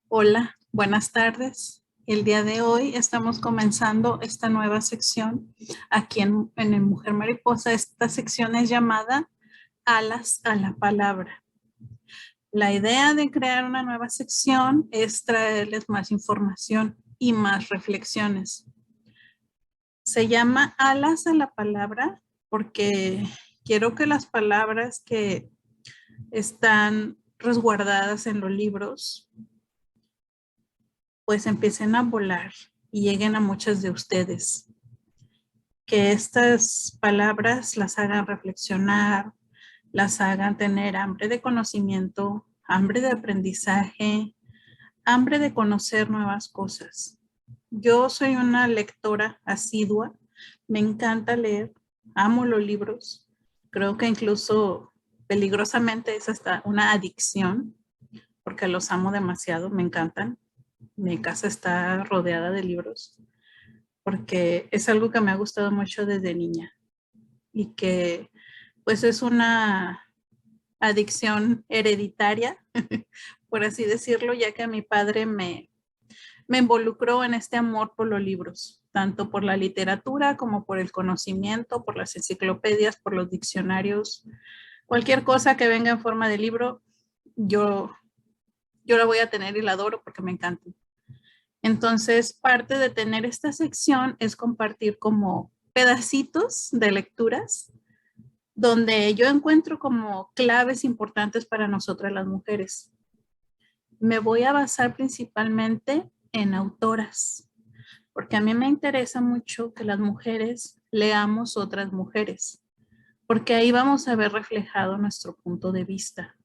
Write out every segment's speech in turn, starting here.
Hola, buenas tardes. El día de hoy estamos comenzando esta nueva sección aquí en el Mujer Mariposa. Esta sección es llamada Alas a la Palabra. La idea de crear una nueva sección es traerles más información y más reflexiones. Se llama Alas a la Palabra porque quiero que las palabras que están resguardadas en los libros pues empiecen a volar y lleguen a muchas de ustedes. Que estas palabras las hagan reflexionar, las hagan tener hambre de conocimiento, hambre de aprendizaje, hambre de conocer nuevas cosas. Yo soy una lectora asidua, me encanta leer, amo los libros, creo que incluso peligrosamente es hasta una adicción, porque los amo demasiado, me encantan. Mi casa está rodeada de libros porque es algo que me ha gustado mucho desde niña y que pues es una adicción hereditaria, por así decirlo, ya que mi padre me involucró en este amor por los libros, tanto por la literatura como por el conocimiento, por las enciclopedias, por los diccionarios, cualquier cosa que venga en forma de libro, yo, yo la voy a tener y la adoro porque me encanta. Entonces, parte de tener esta sección es compartir como pedacitos de lecturas donde yo encuentro como claves importantes para nosotras las mujeres. Me voy a basar principalmente en autoras, porque a mí me interesa mucho que las mujeres leamos otras mujeres, porque ahí vamos a ver reflejado nuestro punto de vista.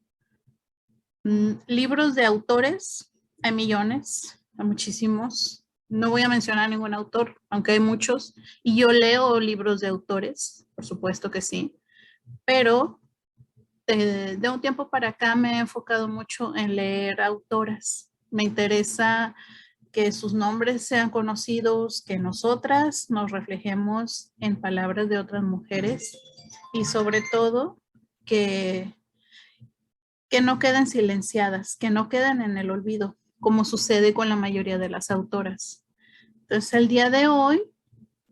Libros de autores, hay millones, hay muchísimos. No voy a mencionar ningún autor, aunque hay muchos. Y yo leo libros de autores, por supuesto que sí. Pero de un tiempo para acá me he enfocado mucho en leer autoras. Me interesa que sus nombres sean conocidos, que nosotras nos reflejemos en palabras de otras mujeres y sobre todo que no queden silenciadas, que no queden en el olvido, como sucede con la mayoría de las autoras. Entonces, el día de hoy,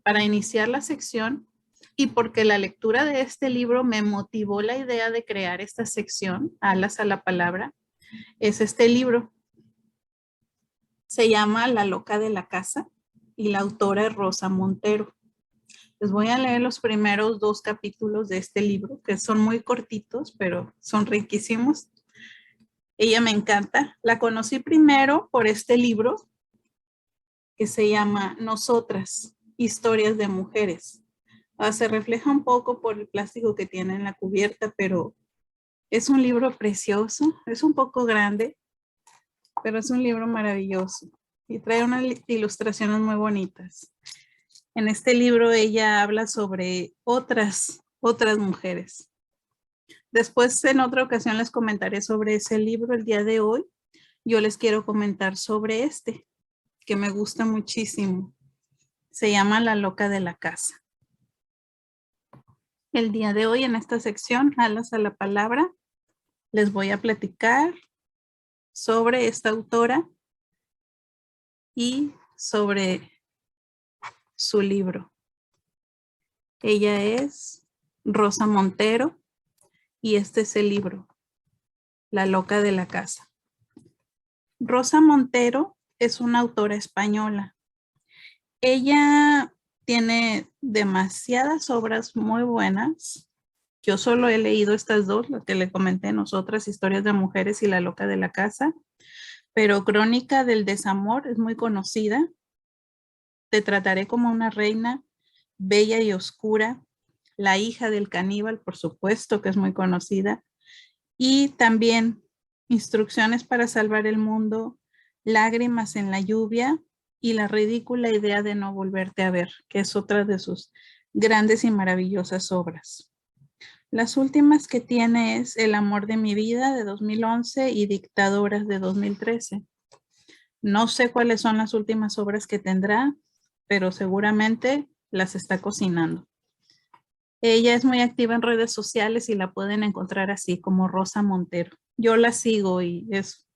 para iniciar la sección, y porque la lectura de este libro me motivó la idea de crear esta sección, Alas a la Palabra, es este libro. Se llama La Loca de la Casa y la autora es Rosa Montero. Les voy a leer los primeros 2 capítulos de este libro, que son muy cortitos, pero son riquísimos. Ella me encanta. La conocí primero por este libro que se llama Nosotras, Historias de Mujeres. Se refleja un poco por el plástico que tiene en la cubierta, pero es un libro precioso. Es un poco grande, pero es un libro maravilloso y trae unas ilustraciones muy bonitas. En este libro ella habla sobre otras mujeres. Después en otra ocasión les comentaré sobre ese libro. El día de hoy yo les quiero comentar sobre este, que me gusta muchísimo. Se llama La Loca de la Casa. El día de hoy en esta sección, Alas a la Palabra, les voy a platicar sobre esta autora y sobre su libro. Ella es Rosa Montero y este es el libro, La Loca de la Casa. Rosa Montero es una autora española. Ella tiene demasiadas obras muy buenas. Yo solo he leído estas 2, lo que le comenté, Nosotras, Historias de Mujeres y La Loca de la Casa, pero Crónica del Desamor es muy conocida. Te trataré como una reina, bella y oscura, La hija del caníbal, por supuesto que es muy conocida, y también Instrucciones para salvar el mundo, Lágrimas en la lluvia y La ridícula idea de no volverte a ver, que es otra de sus grandes y maravillosas obras. Las últimas que tiene es El amor de mi vida de 2011 y Dictadoras de 2013. No sé cuáles son las últimas obras que tendrá, pero seguramente las está cocinando. Ella es muy activa en redes sociales y la pueden encontrar así como Rosa Montero. Yo la sigo y es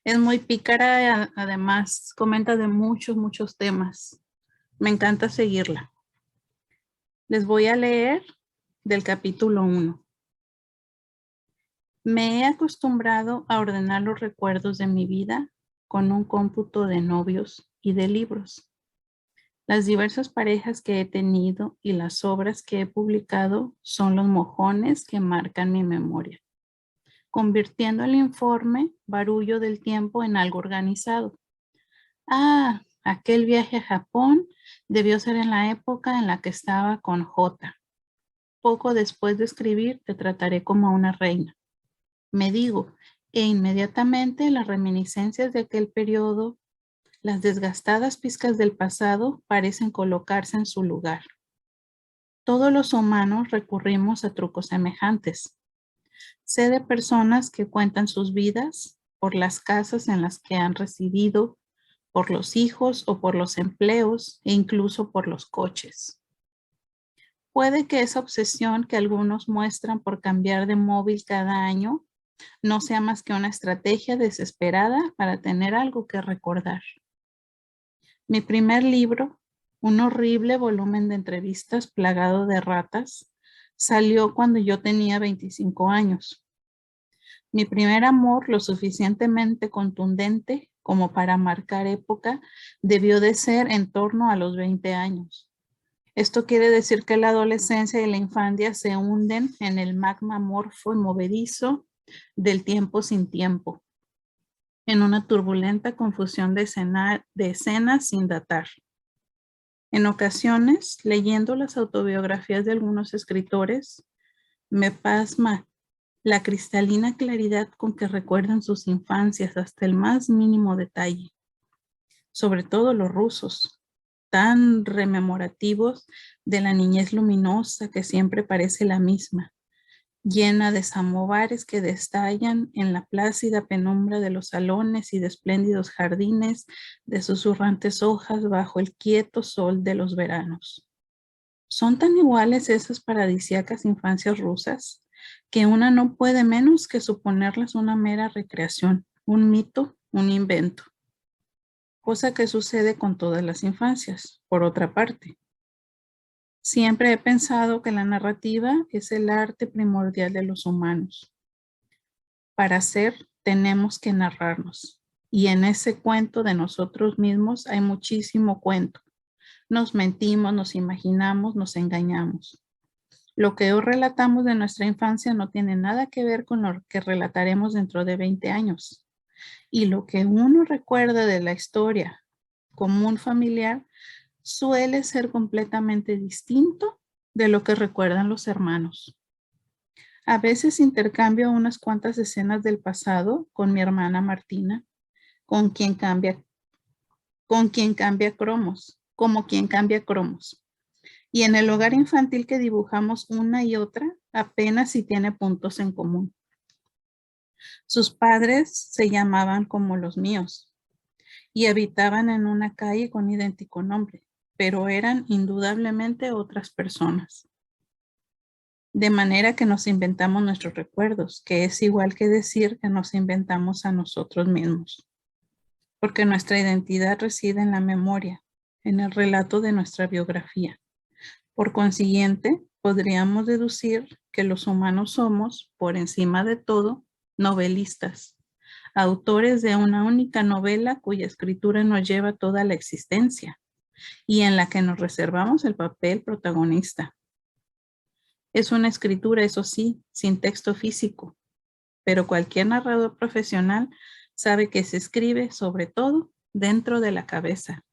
Es muy pícara, además comenta de muchos temas. Me encanta seguirla. Les voy a leer del capítulo 1. Me he acostumbrado a ordenar los recuerdos de mi vida con un cómputo de novios y de libros. Las diversas parejas que he tenido y las obras que he publicado son los mojones que marcan mi memoria, convirtiendo el informe barullo del tiempo en algo organizado. Ah, aquel viaje a Japón debió ser en la época en la que estaba con J. Poco después de escribir, te trataré como a una reina. Me digo, e inmediatamente las reminiscencias de aquel periodo, las desgastadas pizcas del pasado parecen colocarse en su lugar. Todos los humanos recurrimos a trucos semejantes. Sé de personas que cuentan sus vidas por las casas en las que han residido, por los hijos o por los empleos e incluso por los coches. Puede que esa obsesión que algunos muestran por cambiar de móvil cada año no sea más que una estrategia desesperada para tener algo que recordar. Mi primer libro, un horrible volumen de entrevistas plagado de ratas, salió cuando yo tenía 25 años. Mi primer amor, lo suficientemente contundente como para marcar época, debió de ser en torno a los 20 años. Esto quiere decir que la adolescencia y la infancia se hunden en el magma amorfo y movedizo del tiempo sin tiempo, en una turbulenta confusión de escenas sin datar. En ocasiones, leyendo las autobiografías de algunos escritores, me pasma la cristalina claridad con que recuerdan sus infancias hasta el más mínimo detalle. Sobre todo los rusos, tan rememorativos de la niñez luminosa que siempre parece la misma, llena de samovares que destallan en la plácida penumbra de los salones y de espléndidos jardines, de susurrantes hojas bajo el quieto sol de los veranos. Son tan iguales esas paradisíacas infancias rusas que una no puede menos que suponerlas una mera recreación, un mito, un invento. Cosa que sucede con todas las infancias, por otra parte. Siempre he pensado que la narrativa es el arte primordial de los humanos. Para ser, tenemos que narrarnos. Y en ese cuento de nosotros mismos hay muchísimo cuento. Nos mentimos, nos imaginamos, nos engañamos. Lo que hoy relatamos de nuestra infancia no tiene nada que ver con lo que relataremos dentro de 20 años. Y lo que uno recuerda de la historia común familiar suele ser completamente distinto de lo que recuerdan los hermanos. A veces intercambio unas cuantas escenas del pasado con mi hermana Martina, con quien cambia cromos, como quien cambia cromos. Y en el hogar infantil que dibujamos una y otra, apenas si tiene puntos en común. Sus padres se llamaban como los míos y habitaban en una calle con idéntico nombre, pero eran indudablemente otras personas. De manera que nos inventamos nuestros recuerdos, que es igual que decir que nos inventamos a nosotros mismos. Porque nuestra identidad reside en la memoria, en el relato de nuestra biografía. Por consiguiente, podríamos deducir que los humanos somos, por encima de todo, novelistas, autores de una única novela cuya escritura nos lleva toda la existencia y en la que nos reservamos el papel protagonista. Es una escritura, eso sí, sin texto físico, pero cualquier narrador profesional sabe que se escribe sobre todo dentro de la cabeza.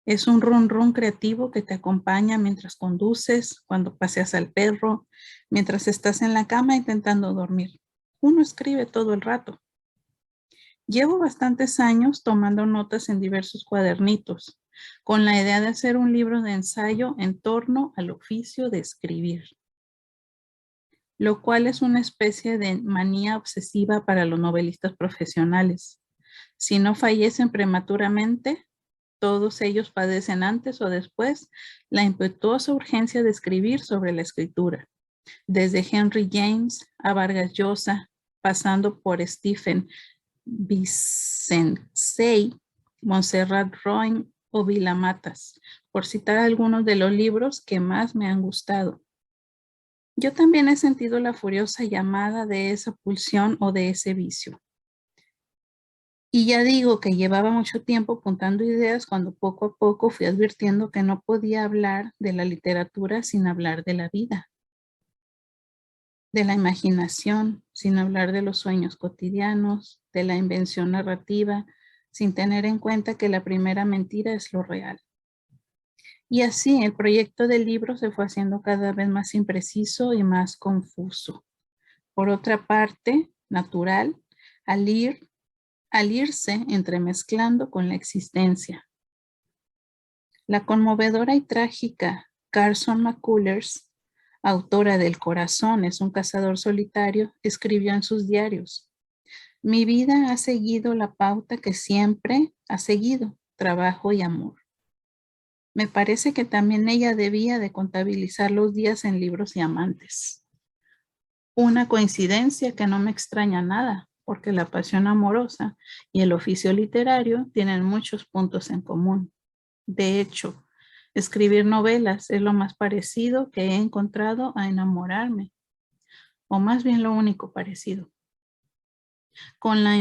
Es un run run creativo que te acompaña mientras conduces, cuando paseas al perro, mientras estás en la cama intentando dormir. Uno escribe todo el rato. Llevo bastantes años tomando notas en diversos cuadernitos, con la idea de hacer un libro de ensayo en torno al oficio de escribir, lo cual es una especie de manía obsesiva para los novelistas profesionales. Si no fallecen prematuramente, todos ellos padecen antes o después la impetuosa urgencia de escribir sobre la escritura, desde Henry James a Vargas Llosa, pasando por Stephen Vicensey, Montserrat Roig o Vila Matas, por citar algunos de los libros que más me han gustado. Yo también he sentido la furiosa llamada de esa pulsión o de ese vicio. Y ya digo que llevaba mucho tiempo apuntando ideas cuando poco a poco fui advirtiendo que no podía hablar de la literatura sin hablar de la vida, de la imaginación, sin hablar de los sueños cotidianos, de la invención narrativa, sin tener en cuenta que la primera mentira es lo real. Y así el proyecto del libro se fue haciendo cada vez más impreciso y más confuso. Por otra parte, natural, al irse entremezclando con la existencia. La conmovedora y trágica Carson McCullers, autora del Corazón es un cazador solitario, escribió en sus diarios: mi vida ha seguido la pauta que siempre ha seguido, trabajo y amor. Me parece que también ella debía de contabilizar los días en libros y amantes. Una coincidencia que no me extraña nada, porque la pasión amorosa y el oficio literario tienen muchos puntos en común. De hecho, escribir novelas es lo más parecido que he encontrado a enamorarme, o más bien lo único parecido, con la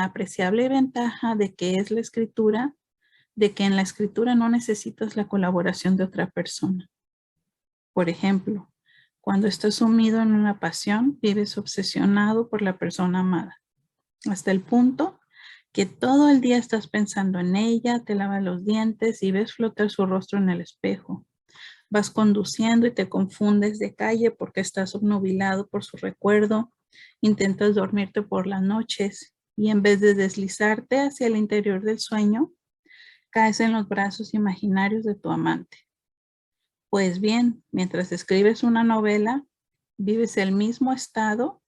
apreciable ventaja de que es la escritura, de que en la escritura no necesitas la colaboración de otra persona. Por ejemplo, cuando estás sumido en una pasión, vives obsesionado por la persona amada, hasta el punto que todo el día estás pensando en ella, te lavas los dientes y ves flotar su rostro en el espejo. Vas conduciendo y te confundes de calle porque estás obnubilado por su recuerdo, intentas dormirte por las noches y en vez de deslizarte hacia el interior del sueño, caes en los brazos imaginarios de tu amante. Pues bien, mientras escribes una novela, vives el mismo estado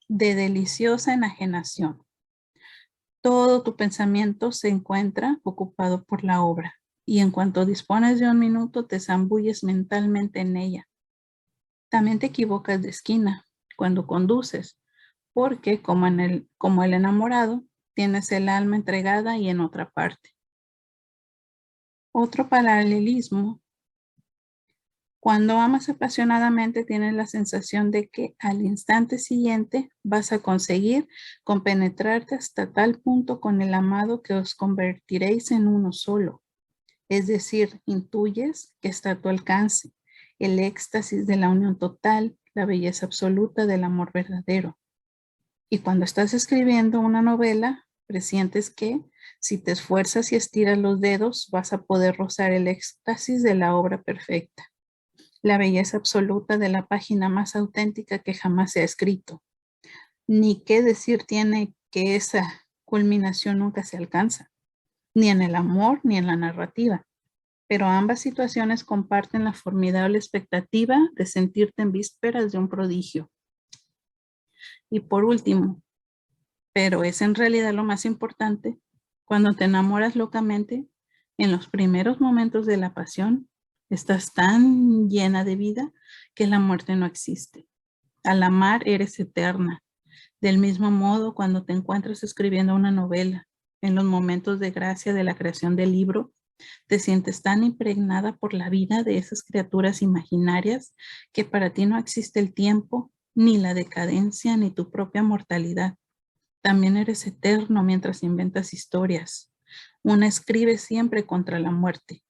de deliciosa enajenación. Todo tu pensamiento se encuentra ocupado por la obra y en cuanto dispones de un minuto te zambulles mentalmente en ella. También te equivocas de esquina cuando conduces, porque como el enamorado, tienes el alma entregada y en otra parte. Otro paralelismo: cuando amas apasionadamente tienes la sensación de que al instante siguiente vas a conseguir compenetrarte hasta tal punto con el amado que os convertiréis en uno solo. Es decir, intuyes que está a tu alcance el éxtasis de la unión total, la belleza absoluta del amor verdadero. Y cuando estás escribiendo una novela, presientes que si te esfuerzas y estiras los dedos vas a poder rozar el éxtasis de la obra perfecta, la belleza absoluta de la página más auténtica que jamás se ha escrito. Ni qué decir tiene que esa culminación nunca se alcanza, ni en el amor ni en la narrativa, pero ambas situaciones comparten la formidable expectativa de sentirte en vísperas de un prodigio. Y por último, pero es en realidad lo más importante, cuando te enamoras locamente, en los primeros momentos de la pasión, estás tan llena de vida que la muerte no existe. Al amar eres eterna. Del mismo modo, cuando te encuentras escribiendo una novela, en los momentos de gracia de la creación del libro, te sientes tan impregnada por la vida de esas criaturas imaginarias que para ti no existe el tiempo, ni la decadencia, ni tu propia mortalidad. También eres eterno mientras inventas historias. Una escribe siempre contra la muerte.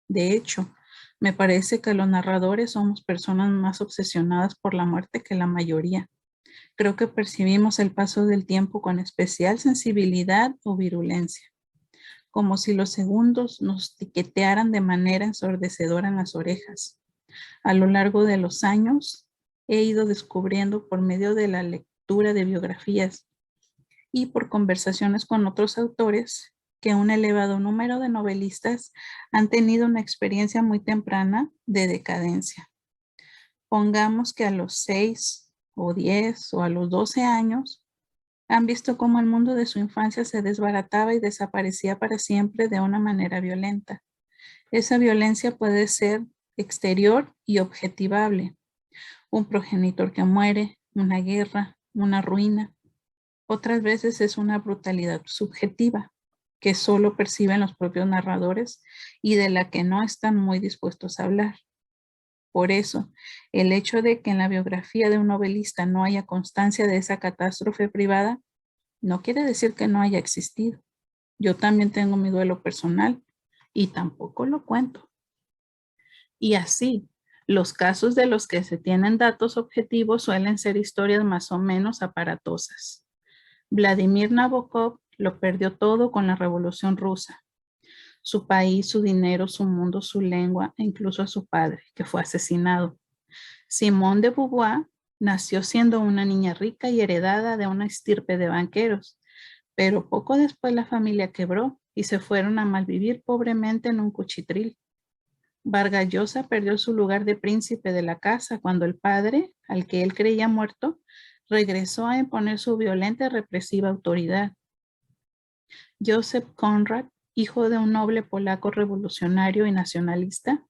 De hecho, me parece que los narradores somos personas más obsesionadas por la muerte que la mayoría. Creo que percibimos el paso del tiempo con especial sensibilidad o virulencia, como si los segundos nos tiquetearan de manera ensordecedora en las orejas. A lo largo de los años, he ido descubriendo por medio de la lectura de biografías y por conversaciones con otros autores que un elevado número de novelistas han tenido una experiencia muy temprana de decadencia. Pongamos que a los 6 o 10 o a los 12 años han visto cómo el mundo de su infancia se desbarataba y desaparecía para siempre de una manera violenta. Esa violencia puede ser exterior y objetivable. Un progenitor que muere, una guerra, una ruina. Otras veces es una brutalidad subjetiva que solo perciben los propios narradores y de la que no están muy dispuestos a hablar. Por eso, el hecho de que en la biografía de un novelista no haya constancia de esa catástrofe privada, no quiere decir que no haya existido. Yo también tengo mi duelo personal y tampoco lo cuento. Y así, los casos de los que se tienen datos objetivos suelen ser historias más o menos aparatosas. Vladimir Nabokov lo perdió todo con la Revolución Rusa. Su país, su dinero, su mundo, su lengua e incluso a su padre, que fue asesinado. Simone de Beauvoir nació siendo una niña rica y heredada de una estirpe de banqueros, pero poco después la familia quebró y se fueron a malvivir pobremente en un cuchitril. Vargas Llosa perdió su lugar de príncipe de la casa cuando el padre, al que él creía muerto, regresó a imponer su violenta y represiva autoridad. Joseph Conrad, hijo de un noble polaco revolucionario y nacionalista,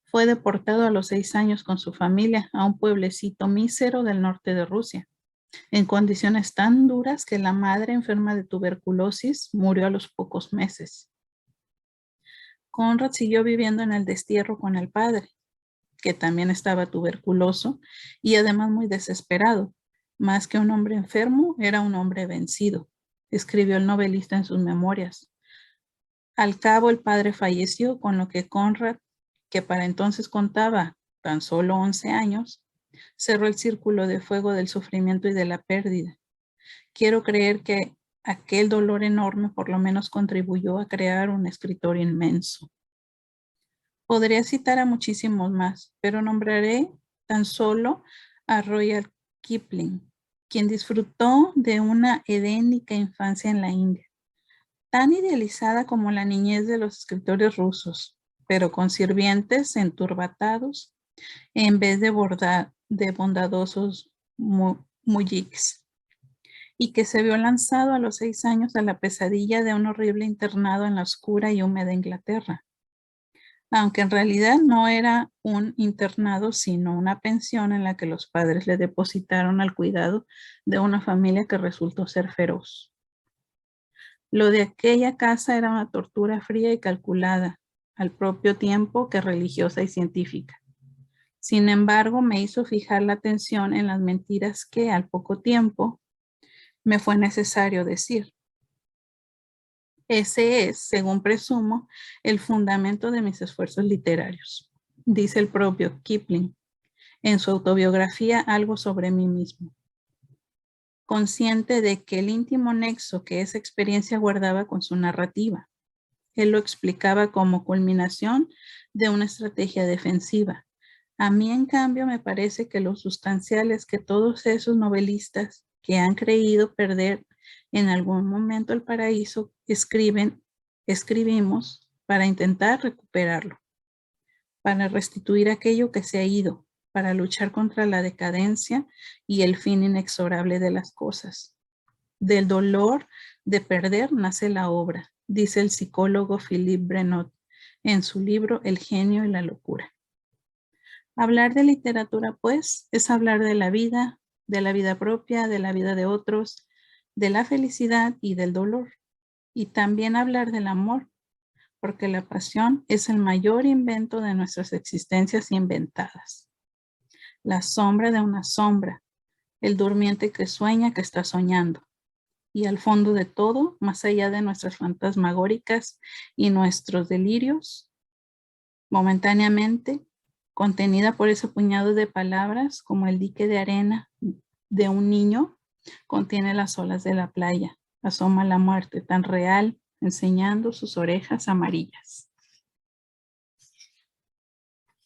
fue deportado a los 6 años con su familia a un pueblecito mísero del norte de Rusia, en condiciones tan duras que la madre, enferma de tuberculosis, murió a los pocos meses. Conrad siguió viviendo en el destierro con el padre, que también estaba tuberculoso y además muy desesperado. Más que un hombre enfermo, era un hombre vencido, escribió el novelista en sus memorias. Al cabo, el padre falleció, con lo que Conrad, que para entonces contaba tan solo 11 años, cerró el círculo de fuego del sufrimiento y de la pérdida. Quiero creer que aquel dolor enorme por lo menos contribuyó a crear un escritor inmenso. Podría citar a muchísimos más, pero nombraré tan solo a Rudyard Kipling, quien disfrutó de una edénica infancia en la India, tan idealizada como la niñez de los escritores rusos, pero con sirvientes enturbatados en vez de bondadosos mujiks, y que se vio lanzado a los 6 años a la pesadilla de un horrible internado en la oscura y húmeda Inglaterra, aunque en realidad no era un internado, sino una pensión en la que los padres le depositaron al cuidado de una familia que resultó ser feroz. Lo de aquella casa era una tortura fría y calculada, al propio tiempo que religiosa y científica. Sin embargo, me hizo fijar la atención en las mentiras que al poco tiempo me fue necesario decir. Ese es, según presumo, el fundamento de mis esfuerzos literarios, dice el propio Kipling en su autobiografía Algo sobre mí mismo. Consciente de que el íntimo nexo que esa experiencia guardaba con su narrativa, él lo explicaba como culminación de una estrategia defensiva. A mí, en cambio, me parece que lo sustancial es que todos esos novelistas que han creído perder en algún momento el paraíso, escribimos para intentar recuperarlo, para restituir aquello que se ha ido, para luchar contra la decadencia y el fin inexorable de las cosas. Del dolor de perder nace la obra, dice el psicólogo Philippe Brenot en su libro El genio y la locura. Hablar de literatura, pues, es hablar de la vida propia, de la vida de otros, de la felicidad y del dolor. Y también hablar del amor, porque la pasión es el mayor invento de nuestras existencias inventadas. La sombra de una sombra, el durmiente que sueña que está soñando. Y al fondo de todo, más allá de nuestras fantasmagóricas y nuestros delirios, momentáneamente, contenida por ese puñado de palabras, como el dique de arena de un niño, contiene las olas de la playa. Asoma la muerte tan real, enseñando sus orejas amarillas.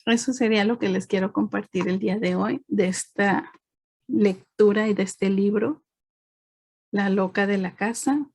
Eso sería lo que les quiero compartir el día de hoy, de esta lectura y de este libro, La loca de la casa,